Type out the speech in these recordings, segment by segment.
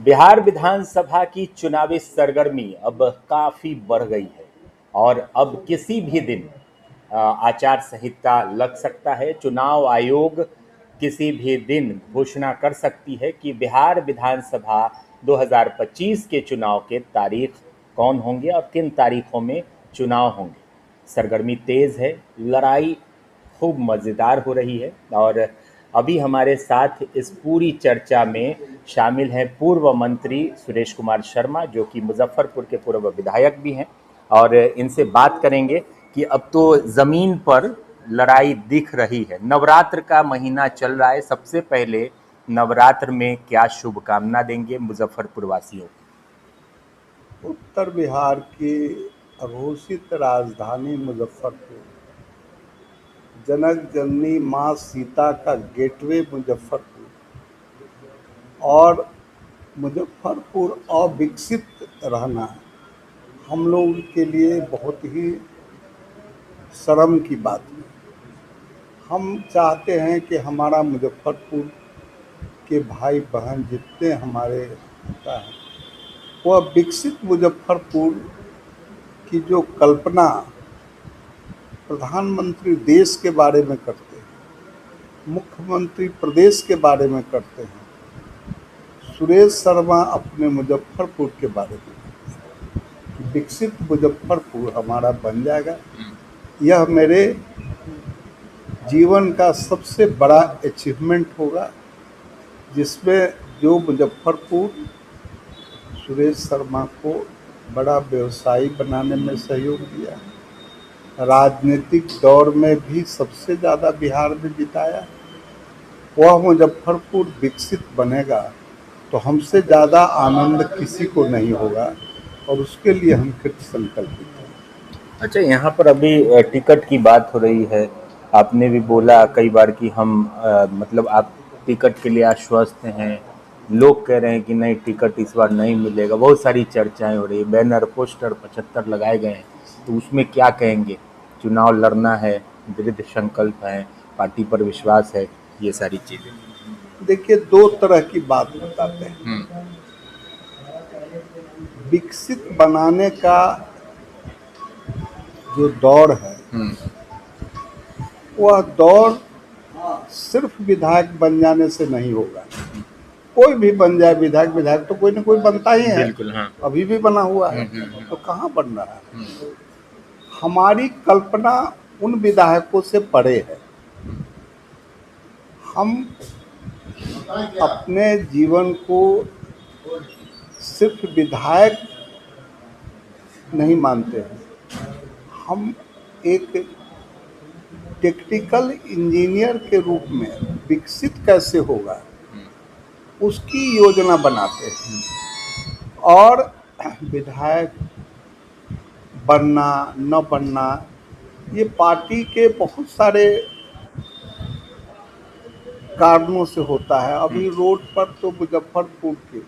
बिहार विधानसभा की चुनावी सरगर्मी अब काफी बढ़ गई है और अब किसी भी दिन आचार संहिता लग सकता है। चुनाव आयोग किसी भी दिन घोषणा कर सकती है कि बिहार विधानसभा 2025 के चुनाव के तारीख कौन होंगे और किन तारीखों में चुनाव होंगे। सरगर्मी तेज है, लड़ाई खूब मज़ेदार हो रही है और अभी हमारे साथ इस पूरी चर्चा में शामिल हैं पूर्व मंत्री सुरेश कुमार शर्मा, जो कि मुजफ्फरपुर के पूर्व विधायक भी हैं, और इनसे बात करेंगे कि अब तो ज़मीन पर लड़ाई दिख रही है। नवरात्र का महीना चल रहा है, सबसे पहले नवरात्र में क्या शुभकामना देंगे मुजफ्फरपुर वासियों को? उत्तर बिहार की अघोषित राजधानी मुजफ्फरपुर, जनक जननी माँ सीता का गेटवे मुजफ्फरपुर, और मुजफ्फरपुर अविकसित रहना हम लोग के लिए बहुत ही शर्म की बात है। हम चाहते हैं कि हमारा मुजफ्फरपुर के भाई बहन जितने हमारे होता है, वह विकसित मुजफ्फरपुर की जो कल्पना प्रधानमंत्री देश के बारे में करते हैं, मुख्यमंत्री प्रदेश के बारे में करते हैं, सुरेश शर्मा अपने मुजफ्फरपुर के बारे में करते हैं। विकसित मुजफ्फरपुर हमारा बन जाएगा। यह मेरे जीवन का सबसे बड़ा अचीवमेंट होगा, जिसमें जो मुजफ्फरपुर सुरेश शर्मा को बड़ा व्यवसायी बनाने में सहयोग दिया, राजनीतिक दौर में भी सबसे ज़्यादा बिहार में जिताया, वह मुजफ्फरपुर विकसित बनेगा तो हमसे ज़्यादा आनंद किसी को नहीं होगा, और उसके लिए हम कृत संकल्पित हैं। अच्छा, यहाँ पर अभी टिकट की बात हो रही है। आपने भी बोला कई बार कि हम मतलब आप टिकट के लिए आश्वस्त हैं। लोग कह रहे हैं कि नहीं, टिकट इस बार नहीं मिलेगा। बहुत सारी चर्चाएं हो रही है, बैनर पोस्टर 75 लगाए गए हैं, तो उसमें क्या कहेंगे? चुनाव लड़ना है, दृढ़ संकल्प है, पार्टी पर विश्वास है, ये सारी चीज़ें। देखिए, दो तरह की बात बताते हैं। विकसित बनाने का जो दौर है, वह दौर सिर्फ विधायक बन जाने से नहीं होगा। कोई भी बन जाए विधायक, विधायक तो कोई ना कोई बनता ही है। बिल्कुल, हाँ। अभी भी बना हुआ है, तो कहाँ बन रहा है? हमारी कल्पना उन विधायकों से परे है। हम अपने जीवन को सिर्फ विधायक नहीं मानते हैं, हम एक टेक्निकल इंजीनियर के रूप में विकसित कैसे होगा उसकी योजना बनाते हैं। और विधायक बनना न बनना, ये पार्टी के बहुत सारे कारणों से होता है। अभी रोड पर तो मुजफ्फरपुर के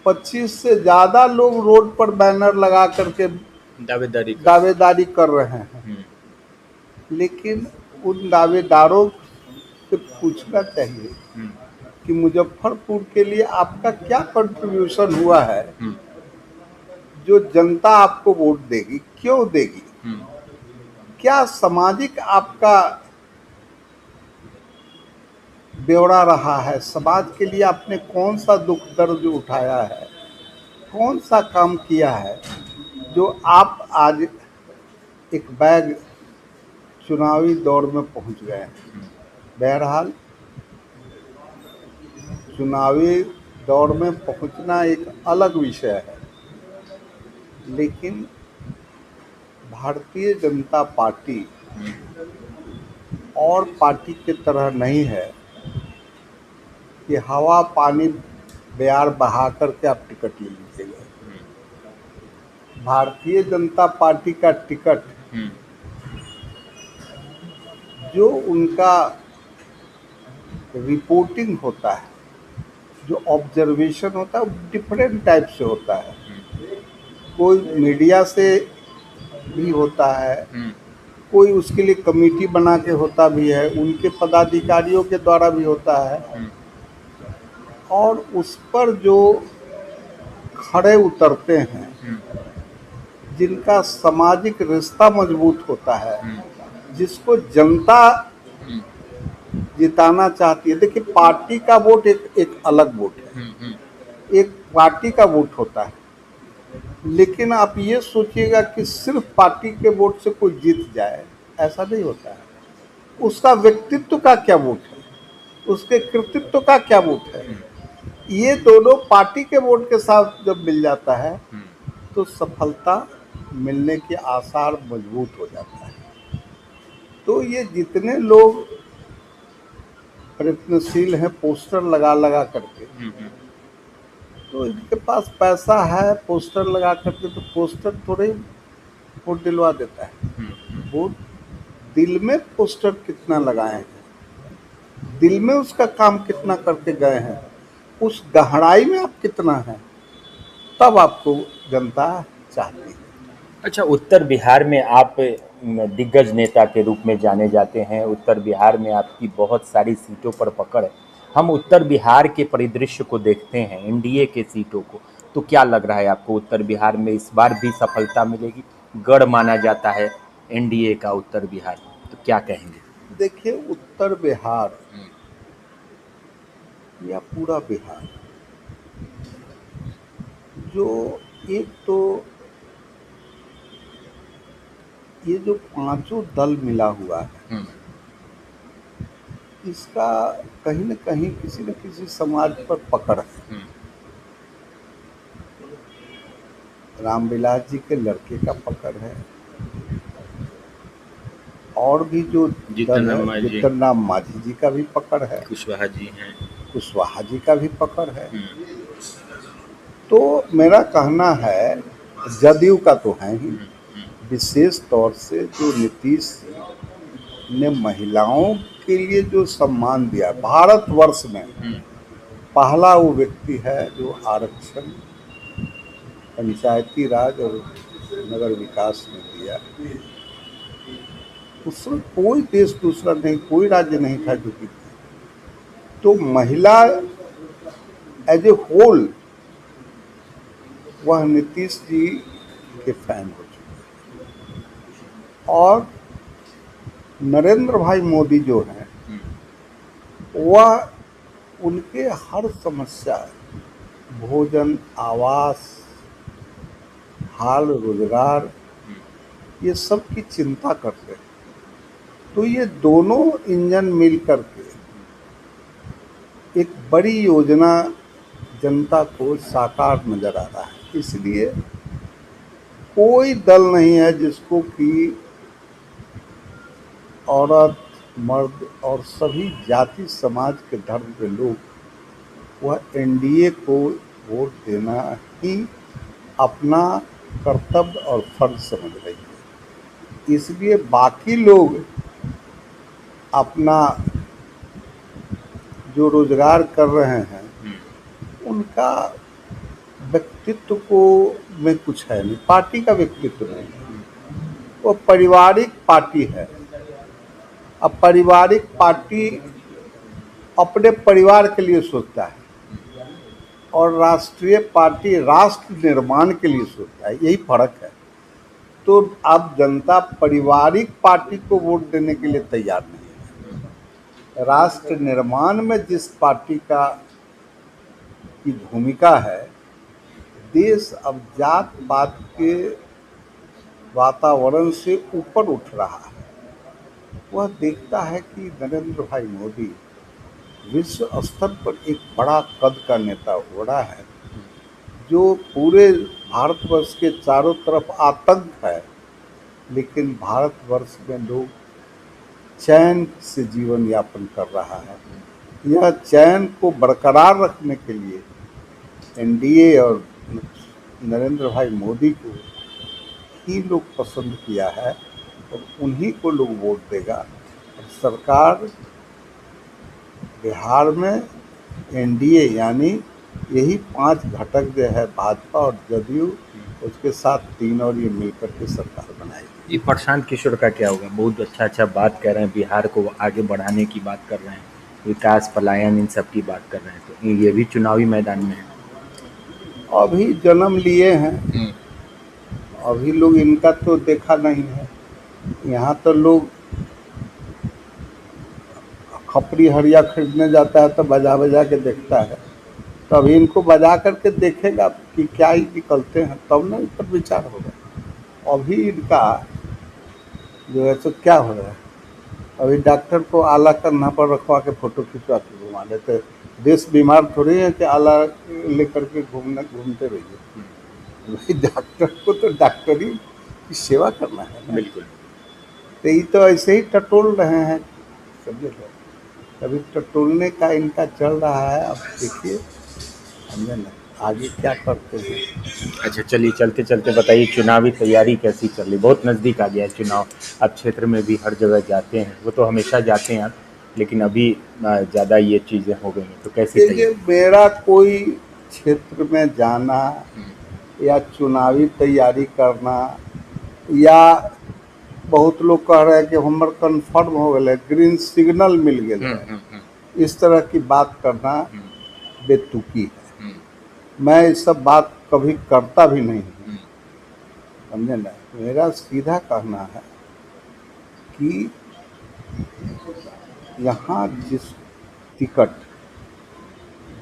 25 से ज़्यादा लोग रोड पर बैनर लगा करके दावेदारी कर रहे हैं, लेकिन उन दावेदारों से पूछना चाहिए कि मुजफ्फरपुर के लिए आपका क्या कंट्रीब्यूशन हुआ है जो जनता आपको वोट देगी, क्यों देगी? क्या सामाजिक आपका ब्यौरा रहा है? समाज के लिए आपने कौन सा दुख दर्द उठाया है, कौन सा काम किया है जो आप आज एक बैग चुनावी दौर में पहुंच गए हैं? बहरहाल, चुनावी दौर में पहुंचना एक अलग विषय है, लेकिन भारतीय जनता पार्टी और पार्टी की तरह नहीं है कि हवा पानी बयार बहा करके आप टिकट ले लीजिएगा। भारतीय जनता पार्टी का टिकट जो उनका रिपोर्टिंग होता है, जो ऑब्जर्वेशन होता है, डिफरेंट टाइप से होता है। कोई मीडिया से भी होता है, कोई उसके लिए कमेटी बना के होता भी है, उनके पदाधिकारियों के द्वारा भी होता है, और उस पर जो खड़े उतरते हैं, जिनका सामाजिक रिश्ता मजबूत होता है, जिसको जनता जिताना चाहती है। देखिए, पार्टी का वोट एक अलग वोट है, एक पार्टी का वोट होता है, लेकिन आप ये सोचिएगा कि सिर्फ पार्टी के वोट से कोई जीत जाए, ऐसा नहीं होता है। उसका व्यक्तित्व का क्या वोट है, उसके कृतित्व का क्या वोट है, ये दोनों पार्टी के वोट के साथ जब मिल जाता है तो सफलता मिलने के आसार मजबूत हो जाता है। तो ये जितने लोग प्रयत्नशील हैं पोस्टर लगा लगा करके, तो इनके पास पैसा है पोस्टर लगा करके, तो पोस्टर थोड़े वोट दिलवा देता है। वो दिल में पोस्टर कितना लगाए हैं, दिल में उसका काम कितना करके गए हैं, उस गहराई में आप कितना हैं, तब आपको जनता चाहती है। अच्छा, उत्तर बिहार में आप दिग्गज नेता के रूप में जाने जाते हैं। उत्तर बिहार में आपकी बहुत सारी सीटों पर पकड़ है। हम उत्तर बिहार के परिदृश्य को देखते हैं, एनडीए के सीटों को, तो क्या लग रहा है आपको उत्तर बिहार में इस बार भी सफलता मिलेगी? गढ़ माना जाता है एनडीए का उत्तर बिहार, तो क्या कहेंगे? देखिए, उत्तर बिहार या पूरा बिहार, जो एक तो ये जो पांचों दल मिला हुआ है, इसका कहीं न कहीं किसी न किसी समाज पर पकड़ है। रामविलास जी के लड़के का पकड़ है, और भी जो दल है, जीतन राम मांझी जी का भी पकड़ है, कुशवाहा जी हैं, कुशवाहा जी का भी पकड़ है। तो मेरा कहना है, जदयू का तो है ही, विशेष तौर से जो नीतीश जी ने महिलाओं के लिए जो सम्मान दिया, भारतवर्ष में पहला वो व्यक्ति है जो आरक्षण पंचायती राज और नगर विकास में दिया। उसमें कोई देश दूसरा नहीं, कोई राज्य नहीं था जो कि, तो महिला एज ए होल वह नीतीश जी के फैन हो चुके हैं। और नरेंद्र भाई मोदी जो हैं, वह उनके हर समस्या, भोजन, आवास, हाल, रोजगार, ये सब की चिंता करते हैं। तो ये दोनों इंजन मिल करके एक बड़ी योजना जनता को साकार नजर आ रहा है। इसलिए कोई दल नहीं है जिसको कि औरत, मर्द और सभी जाति समाज के धर्म के लोग वह एनडीए को वोट देना ही अपना कर्तव्य और फर्ज समझ रही है। इसलिए बाकी लोग अपना जो रोजगार कर रहे हैं, उनका व्यक्तित्व को में कुछ है नहीं, पार्टी का व्यक्तित्व नहीं है, वो पारिवारिक पार्टी है। अब पारिवारिक पार्टी अपने परिवार के लिए सोचता है, और राष्ट्रीय पार्टी राष्ट्र निर्माण के लिए सोचता है, यही फर्क है। तो अब जनता पारिवारिक पार्टी को वोट देने के लिए तैयार नहीं है। राष्ट्र निर्माण में जिस पार्टी का की भूमिका है, देश अब जात पात के वातावरण से ऊपर उठ रहा है। वह देखता है कि नरेंद्र भाई मोदी विश्व स्तर पर एक बड़ा कद का नेता हो रहा है, जो पूरे भारतवर्ष के चारों तरफ आतंक है, लेकिन भारतवर्ष में लोग चैन से जीवन यापन कर रहा है। यह चैन को बरकरार रखने के लिए एनडीए और नरेंद्र भाई मोदी को ही लोग पसंद किया है, और उन्हीं को लोग वोट देगा। और सरकार बिहार में एनडीए यानी यही 5 घटक जो है, भाजपा और जदयू, उसके साथ 3 और ये मिलकर के सरकार बनाएगी। ये प्रशांत किशोर का क्या होगा? बहुत अच्छा बात कर रहे हैं, बिहार को आगे बढ़ाने की बात कर रहे हैं। विकास, पलायन, इन सब की बात कर रहे हैं, तो ये भी चुनावी मैदान में है। अभी जन्म लिए हैं, अभी लोग इनका तो देखा नहीं है। यहाँ तो लोग खपरी हरिया खरीदने जाता है तो बजा बजा के देखता है, तो अभी इनको बजा करके देखेगा कि क्या ही निकलते हैं, तब ना इस पर विचार होगा। अभी इनका जो है तो क्या हो रहा है, अभी डॉक्टर को आला करना पर रखवा के फोटो खिंचवा के घुमा लेते। देश बीमार थोड़ी है कि आला लेकर के घूमते रहिए। भाई डॉक्टर को तो डॉक्टरी की सेवा करना है ना। बिल्कुल। तो ये तो ऐसे ही टटोल रहे हैं सभी लोग, अभी टटोलने का इनका चल रहा है। अब देखिए हमने ना आगे क्या करते हैं। अच्छा, चलिए चलते चलते बताइए, चुनावी तैयारी कैसी चल रही? बहुत नज़दीक आ गया है चुनाव, अब क्षेत्र में भी हर जगह जाते हैं, वो तो हमेशा जाते हैं आप, लेकिन अभी ज़्यादा ये चीज़ें हो गई हैं, तो कैसी तैयारी? मेरा कोई क्षेत्र में जाना या चुनावी तैयारी करना, या बहुत लोग कह रहे हैं कि हमर कन्फर्म हो गए, ग्रीन सिग्नल मिल गया, इस तरह की बात करना बेतुकी है। मैं ये सब बात कभी करता भी नहीं हूँ, समझे ना। मेरा सीधा कहना है कि यहाँ जिस टिकट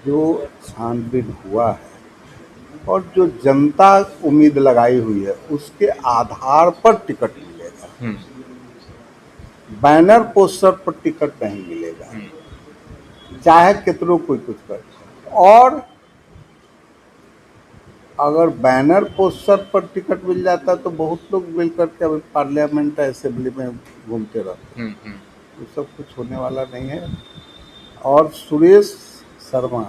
जो छानबीन हुआ है और जो जनता उम्मीद लगाई हुई है, उसके आधार पर टिकट मिलेगा। बैनर पोस्टर पर टिकट नहीं मिलेगा, चाहे कितनों कोई कुछ कर। और अगर बैनर पोस्टर पर टिकट मिल जाता तो बहुत लोग मिल करके अभी पार्लियामेंट असेंबली में घूमते रहते। ये सब कुछ होने वाला नहीं है। और सुरेश शर्मा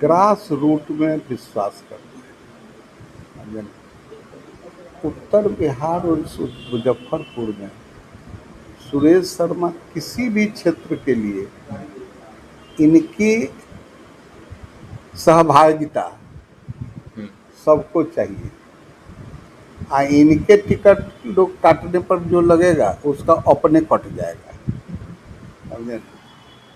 ग्रास रूट में विश्वास करते हैं। उत्तर बिहार और मुजफ्फरपुर में सुरेश शर्मा किसी भी क्षेत्र के लिए इनकी सहभागिता सबको चाहिए। इनके टिकट लोग काटने पर जो लगेगा उसका अपने कट जाएगा।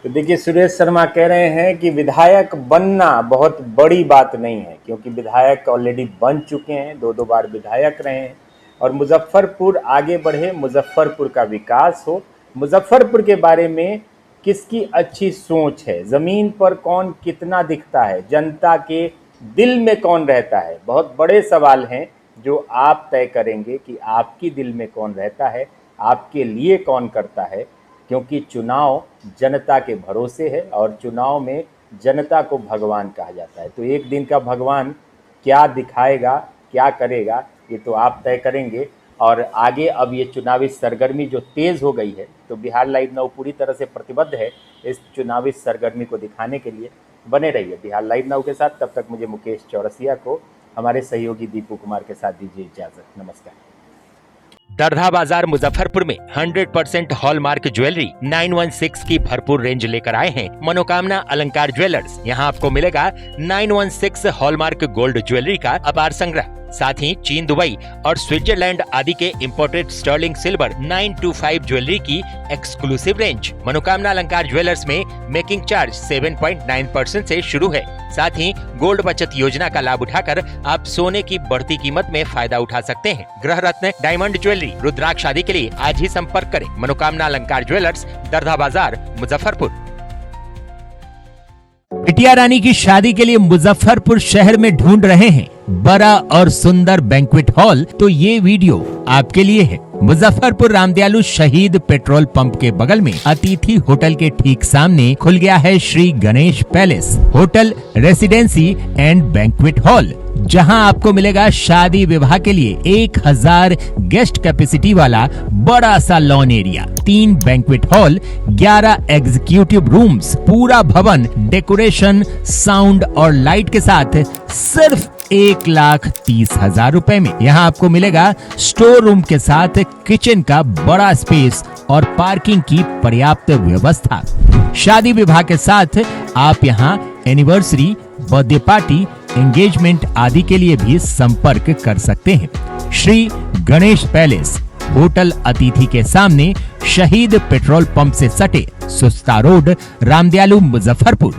तो देखिए, सुरेश शर्मा कह रहे हैं कि विधायक बनना बहुत बड़ी बात नहीं है, क्योंकि विधायक ऑलरेडी बन चुके हैं, 2 बार विधायक रहे हैं, और मुजफ्फरपुर आगे बढ़े, मुजफ्फरपुर का विकास हो। मुजफ्फरपुर के बारे में किसकी अच्छी सोच है, ज़मीन पर कौन कितना दिखता है, जनता के दिल में कौन रहता है, बहुत बड़े सवाल हैं जो आप तय करेंगे कि आपकी दिल में कौन रहता है, आपके लिए कौन करता है। क्योंकि चुनाव जनता के भरोसे है और चुनाव में जनता को भगवान कहा जाता है। तो एक दिन का भगवान क्या दिखाएगा, क्या करेगा, ये तो आप तय करेंगे। और आगे अब ये चुनावी सरगर्मी जो तेज़ हो गई है, तो बिहार लाइव नाउ पूरी तरह से प्रतिबद्ध है इस चुनावी सरगर्मी को दिखाने के लिए। बने रहिए बिहार लाइव नाउ के साथ। तब तक मुझे मुकेश चौरसिया को हमारे सहयोगी दीपू कुमार के साथ दीजिए इजाज़त। नमस्कार। दरधा बाजार मुजफ्फरपुर में 100% हॉलमार्क ज्वेलरी 916 की भरपूर रेंज लेकर आए हैं मनोकामना अलंकार ज्वेलर्स। यहाँ आपको मिलेगा 916 हॉलमार्क गोल्ड ज्वेलरी का अपार संग्रह, साथ ही चीन, दुबई और स्विट्जरलैंड आदि के इंपोर्टेड स्टर्लिंग सिल्वर 925 ज्वेलरी की एक्सक्लूसिव रेंज। मनोकामना अलंकार ज्वेलर्स में मेकिंग चार्ज 7.9% से शुरू है। साथ ही गोल्ड बचत योजना का लाभ उठाकर आप सोने की बढ़ती कीमत में फायदा उठा सकते हैं। ग्रह रत्न, डायमंड ज्वेलरी, रुद्राक्ष आदि के लिए आज ही संपर्क करें। मनोकामना अलंकार ज्वेलर्स, दरधा बाजार, मुजफ्फरपुर। बिटिया रानी की शादी के लिए मुजफ्फरपुर शहर में ढूंढ रहे हैं बड़ा और सुंदर बैंक्वेट हॉल? तो ये वीडियो आपके लिए है। मुजफ्फरपुर रामदयालु शहीद पेट्रोल पंप के बगल में अतिथि होटल के ठीक सामने खुल गया है Shri Ganesh palace hotel, residency and banquet hall, जहां आपको मिलेगा शादी विवाह के लिए 1000 गेस्ट कैपेसिटी वाला बड़ा सा lawn area, 3 banquet hall, 11 executive rooms, पूरा भवन डेकोरेशन, साउंड और लाइट के साथ सिर्फ 1,30,000 रुपए में। यहाँ आपको मिलेगा स्टोर रूम के साथ किचन का बड़ा स्पेस और पार्किंग की पर्याप्त व्यवस्था। शादी विवाह के साथ आप यहाँ एनिवर्सरी, बर्थडे पार्टी, एंगेजमेंट आदि के लिए भी संपर्क कर सकते हैं। श्री गणेश पैलेस, होटल अतिथि के सामने शहीद पेट्रोल पंप से सटे सुस्ता रोड, रामदयालु, मुजफ्फरपुर।